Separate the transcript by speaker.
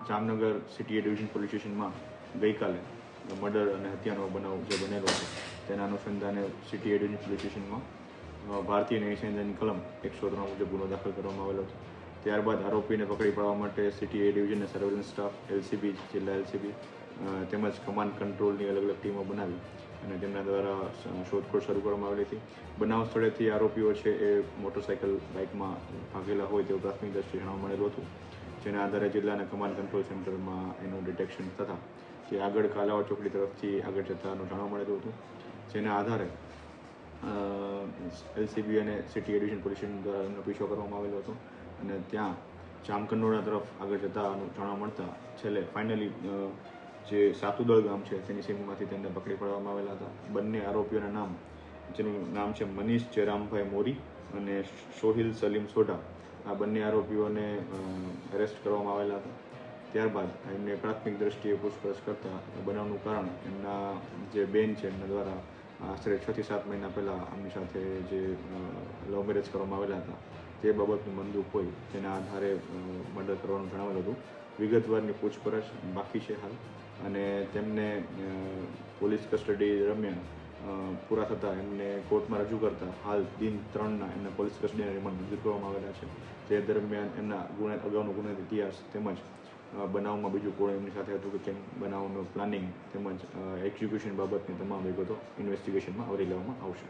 Speaker 1: Jamnagar city division police સ્ટેશનમાં ગઈકાલે murder અને હત્યાનો બનાવ જે બનેલો છે તેના અનુસંધાને સિટી ડિવિઝન પોલીસ સ્ટેશનમાં ભારતીય ન્યાય સંહિતાની કલમ 103 મુજબ ગુનો દાખલ કરવામાં આવેલો છે. ત્યારબાદ આરોપીને પકડી પાડવા માટે સિટી એ ડિવિઝનના સર્વેલન્સ સ્ટાફ, LCB, જિલ્લા LCB તેમજ કમાન્ડ કંટ્રોલની અલગ અલગ ટીમો બનાવી અને તેમના દ્વારા શોધખોળ શરૂ કરવામાં આવેલી હતી. બનાવ સ્થળેથી આરોપીઓ છે એ મોટરસાઇકલ બાઇકમાં ભાગેલા હોય તેવું પ્રાથમિક દ્રષ્ટિએ જાણવા મળેલું હતું, જેના આધારે જિલ્લાના કમાન્ડ કંટ્રોલ સેન્ટરમાં એનું ડિટેક્શન થતાં તે આગળ કાલાવાડ ચોકડી તરફથી આગળ જતાનું જાણવા મળેલું હતું. જેના આધારે LCB અને સિટી ડિવિઝન પોલીસ સ્ટેશન દ્વારા એમનો પીછો કરવામાં આવેલો હતો અને ત્યાં જામકંડોળા તરફ આગળ જતાનું જાણવા મળતા છેલ્લે ફાઇનલી જે સાતુદળ ગામ છે તેની સીમમાંથી તેમને પકડી પાડવામાં આવેલા હતા. બંને આરોપીઓના નામ, જેનું નામ છે મનીષ જયરામભાઈ મોરી અને સોહિલ સલીમ સોઢા, આ બંને આરોપીઓને એરેસ્ટ કરવામાં આવેલા હતા. ત્યારબાદ એમને પ્રાથમિક દ્રષ્ટિએ પૂછપરછ કરતા બનાવનું કારણ એમના જે બેન છે એમના દ્વારા આશરે 6 થી 7 મહિના પહેલાં આમની સાથે જે લવ મેરેજ કરવામાં આવેલા હતા તે બાબતનું મનદુખ હોય જેના આધારે મર્ડર કરવાનું જણાવેલું હતું. વિગતવારની પૂછપરછ બાકી છે હાલ અને તેમને પોલીસ કસ્ટડી દરમિયાન પૂરા થતાં એમને કોર્ટમાં રજૂ કરતા હાલ દિન 3ના એમના પોલીસ કસ્ટડીના રિમાન્ડ મંજૂર કરવામાં આવેલા છે. તે દરમિયાન એમના અગાઉનો ગુનાહિત ઇતિહાસ તેમજ બનાવમાં બીજું કોણ એમની સાથે હતું કે કેમ બનાવનું પ્લાનિંગ તેમજ એક્ઝિક્યુશન બાબતની તમામ વિગતો ઇન્વેસ્ટિગેશનમાં આવરી લેવામાં આવશે.